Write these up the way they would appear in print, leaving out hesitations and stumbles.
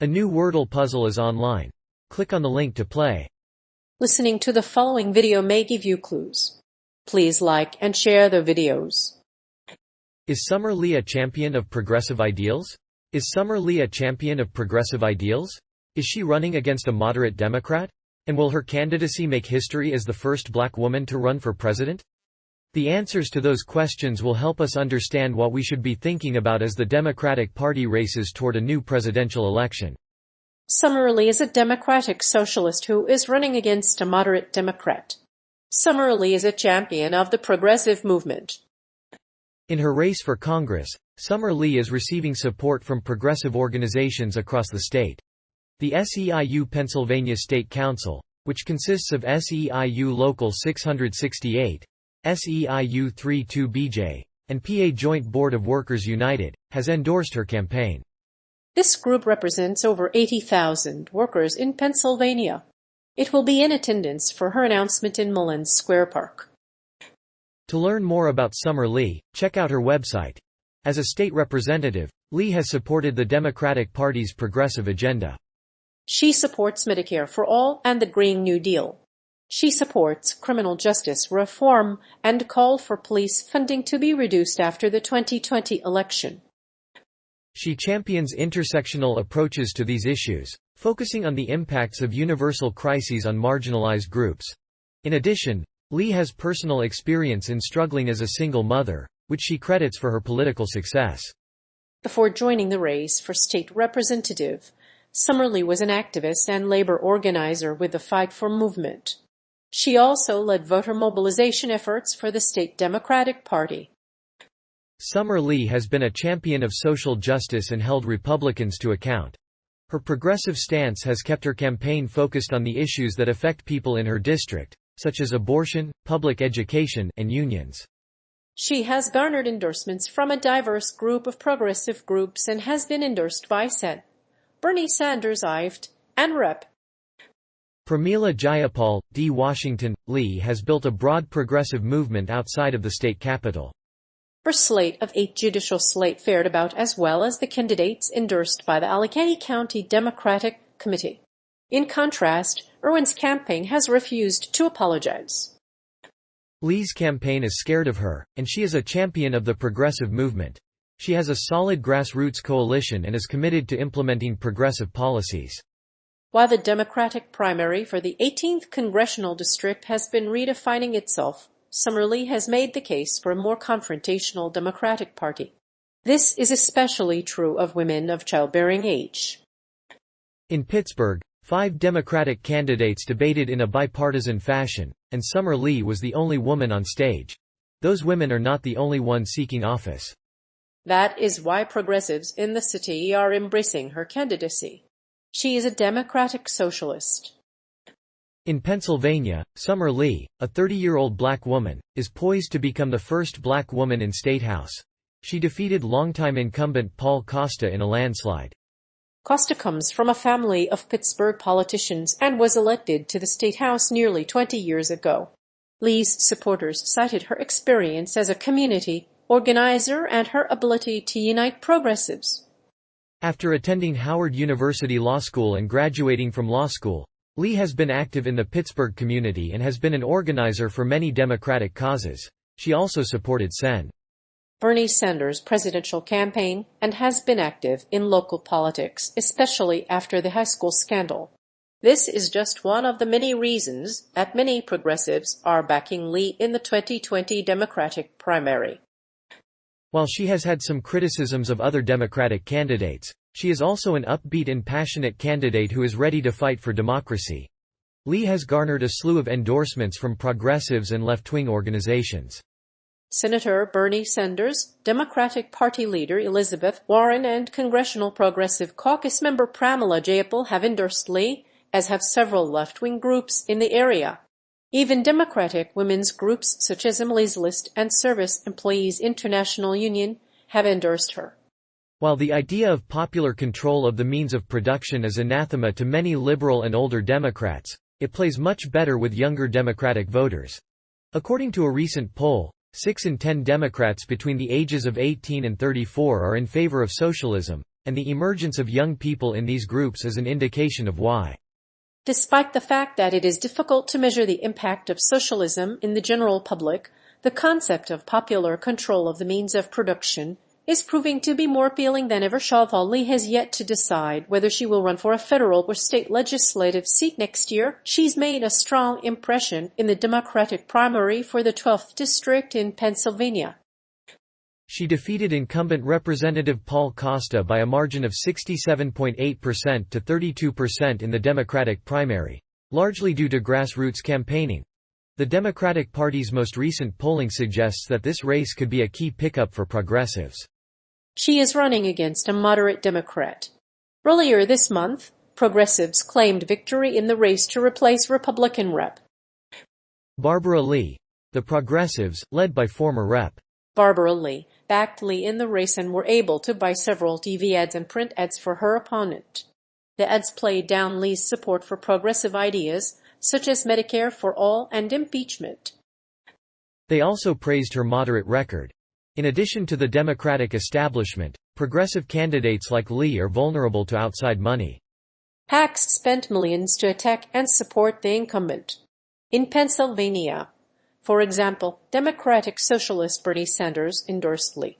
A new Wordle puzzle is online. Click on the link to play. Listening to the following video may give you clues. Please like and share the videos. Is Summer Lee a champion of progressive ideals? Is Summer Lee a champion of progressive ideals? Is she running against a moderate Democrat? And will her candidacy make history as the first black woman to run for president? The answers to those questions will help us understand what we should be thinking about as the Democratic Party races toward a new presidential election. Summer Lee is a Democratic socialist who is running against a moderate Democrat. Summer Lee is a champion of the progressive movement. In her race for Congress, Summer Lee is receiving support from progressive organizations across the state. The SEIU Pennsylvania State Council, which consists of SEIU Local 668, SEIU 32BJ, and PA Joint Board of Workers United, has endorsed her campaign. This group represents over 80,000 workers in Pennsylvania. It will be in attendance for her announcement in Mullins Square Park. To learn more about Summer Lee, check out her website. As a state representative, Lee has supported the Democratic Party's progressive agenda. She supports Medicare for All and the Green New Deal. She supports criminal justice reform and called for police funding to be reduced after the 2020 election. She champions intersectional approaches to these issues, focusing on the impacts of universal crises on marginalized groups. In addition, Lee has personal experience in struggling as a single mother, which she credits for her political success. Before joining the race for state representative, Summer Lee was an activist and labor organizer with the Fight For movement. She also led voter mobilization efforts for the state Democratic Party. Summer Lee has been a champion of social justice and held Republicans to account. Her progressive stance has kept her campaign focused on the issues that affect people in her district, such as abortion, public education, and unions. She has garnered endorsements from a diverse group of progressive groups and has been endorsed by Sen. Bernie Sanders, IFT, and Rep. Pramila Jayapal, D. Washington. Lee has built a broad progressive movement outside of the state capitol. Her slate of 8 judicial slate fared about as well as the candidates endorsed by the Allegheny County Democratic Committee. In contrast, Irwin's campaign has refused to apologize. Lee's campaign is scared of her, and she is a champion of the progressive movement. She has a solid grassroots coalition and is committed to implementing progressive policies. While the Democratic primary for the 18th Congressional District has been redefining itself, Summer Lee has made the case for a more confrontational Democratic Party. This is especially true of women of childbearing age. In Pittsburgh, 5 Democratic candidates debated in a bipartisan fashion, and Summer Lee was the only woman on stage. Those women are not the only ones seeking office. That is why progressives in the city are embracing her candidacy. She is a Democratic socialist. In Pennsylvania, Summer Lee, a 30-year-old black woman, is poised to become the first black woman in State House. She defeated longtime incumbent Paul Costa in a landslide. Costa comes from a family of Pittsburgh politicians and was elected to the State House nearly 20 years ago. Lee's supporters cited her experience as a community organizer and her ability to unite progressives. After attending Howard University Law School and graduating from law school, Lee has been active in the Pittsburgh community and has been an organizer for many Democratic causes. She also supported Sen. Bernie Sanders' presidential campaign and has been active in local politics, especially after the high school scandal. This is just one of the many reasons that many progressives are backing Lee in the 2020 Democratic primary. While she has had some criticisms of other Democratic candidates, she is also an upbeat and passionate candidate who is ready to fight for democracy. Lee has garnered a slew of endorsements from progressives and left-wing organizations. Senator Bernie Sanders, Democratic Party leader Elizabeth Warren, and Congressional Progressive Caucus member Pramila Jayapal have endorsed Lee, as have several left-wing groups in the area. Even Democratic women's groups such as Emily's List and Service Employees International Union have endorsed her. While the idea of popular control of the means of production is anathema to many liberal and older Democrats, it plays much better with younger Democratic voters. According to a recent poll, 6 in 10 Democrats between the ages of 18 and 34 are in favor of socialism, and the emergence of young people in these groups is an indication of why. Despite the fact that it is difficult to measure the impact of socialism in the general public, the concept of popular control of the means of production is proving to be more appealing than ever. Lee has yet to decide whether she will run for a federal or state legislative seat next year. She's made a strong impression in the Democratic primary for the 12th district in Pennsylvania. She defeated incumbent Representative Paul Costa by a margin of 67.8% to 32% in the Democratic primary, largely due to grassroots campaigning. The Democratic Party's most recent polling suggests that this race could be a key pickup for progressives. She is running against a moderate Democrat. Earlier this month, progressives claimed victory in the race to replace Republican Rep. Barbara Lee. The progressives, led by former Rep. Barbara Lee, backed Lee in the race and were able to buy several TV ads and print ads for her opponent. The ads played down Lee's support for progressive ideas, such as Medicare for all and impeachment. They also praised her moderate record. In addition to the Democratic establishment, progressive candidates like Lee are vulnerable to outside money. PACs spent millions to attack and support the incumbent. In Pennsylvania, for example, Democratic Socialist Bernie Sanders endorsed Lee.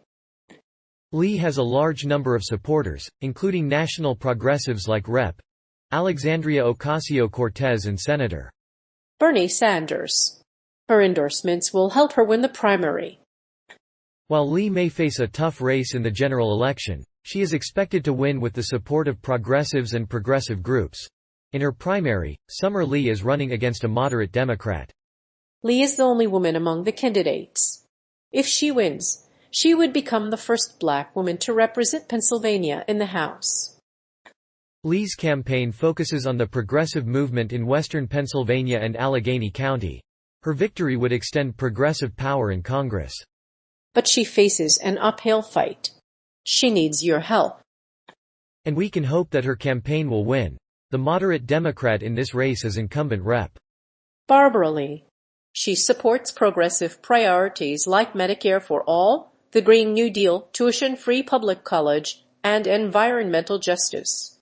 Lee has a large number of supporters, including national progressives like Rep. Alexandria Ocasio-Cortez and Senator Bernie Sanders. Her endorsements will help her win the primary. While Lee may face a tough race in the general election, she is expected to win with the support of progressives and progressive groups. In her primary, Summer Lee is running against a moderate Democrat. Lee is the only woman among the candidates. If she wins, she would become the first black woman to represent Pennsylvania in the House. Lee's campaign focuses on the progressive movement in western Pennsylvania and Allegheny County. Her victory would extend progressive power in Congress. But she faces an uphill fight. She needs your help. And we can hope that her campaign will win. The moderate Democrat in this race is incumbent Rep. Barbara Lee. She supports progressive priorities like Medicare for all, the Green New Deal, tuition-free public college, and environmental justice.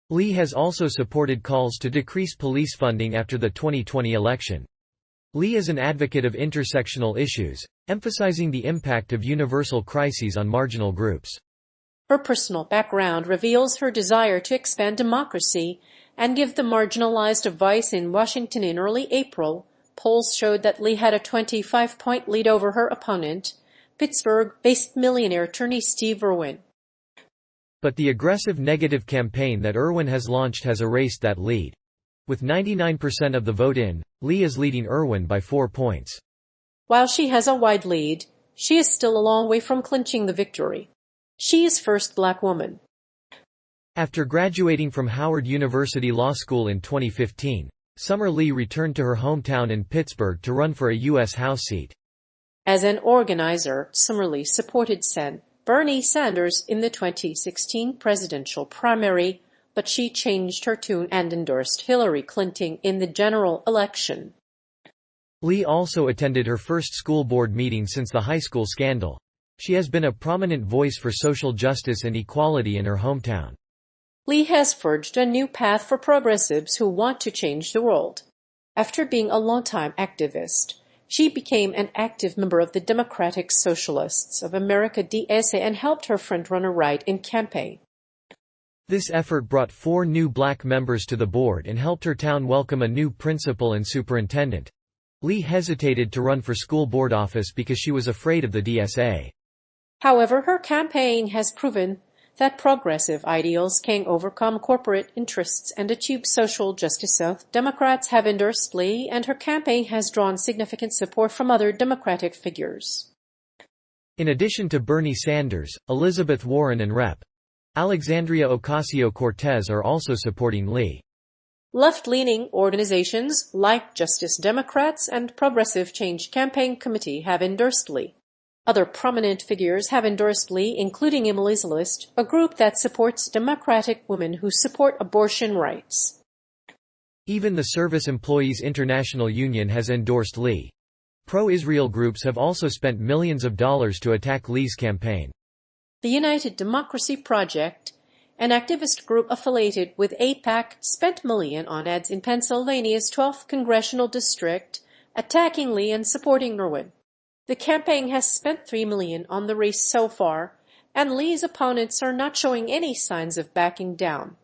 Lee has also supported calls to decrease police funding after the 2020 election. Lee is an advocate of intersectional issues, emphasizing the impact of universal crises on marginal groups. Her personal background reveals her desire to expand democracy and give the marginalized a voice in Washington. In early April, polls showed that Lee had a 25-point lead over her opponent, Pittsburgh-based millionaire attorney Steve Irwin. But the aggressive negative campaign that Irwin has launched has erased that lead. With 99% of the vote in, Lee is leading Irwin by 4 points. While she has a wide lead, she is still a long way from clinching the victory. She is first black woman. After graduating from Howard University Law School in 2015, Summer Lee returned to her hometown in Pittsburgh to run for a U.S. House seat. As an organizer, Summer Lee supported Bernie Sanders in the 2016 presidential primary, but she changed her tune and endorsed Hillary Clinton in the general election. Lee also attended her first school board meeting since the high school scandal. She has been a prominent voice for social justice and equality in her hometown. Lee has forged a new path for progressives who want to change the world. After being a longtime activist, she became an active member of the Democratic Socialists of America (DSA) and helped her frontrunner Wright in campaign. This effort brought 4 new black members to the board and helped her town welcome a new principal and superintendent. Lee hesitated to run for school board office because she was afraid of the DSA. However, her campaign has proven that progressive ideals can overcome corporate interests and achieve social justice. South Democrats have endorsed Lee, and her campaign has drawn significant support from other Democratic figures. In addition to Bernie Sanders, Elizabeth Warren and Rep. Alexandria Ocasio-Cortez are also supporting Lee. Left-leaning organizations like Justice Democrats and Progressive Change Campaign Committee have endorsed Lee. Other prominent figures have endorsed Lee, including Emily's List, a group that supports Democratic women who support abortion rights. Even the Service Employees International Union has endorsed Lee. Pro-Israel groups have also spent millions of dollars to attack Lee's campaign. The United Democracy Project, an activist group affiliated with AIPAC, spent millions on ads in Pennsylvania's 12th congressional district, attacking Lee and supporting Irwin. The campaign has spent $3 million on the race so far, and Lee's opponents are not showing any signs of backing down.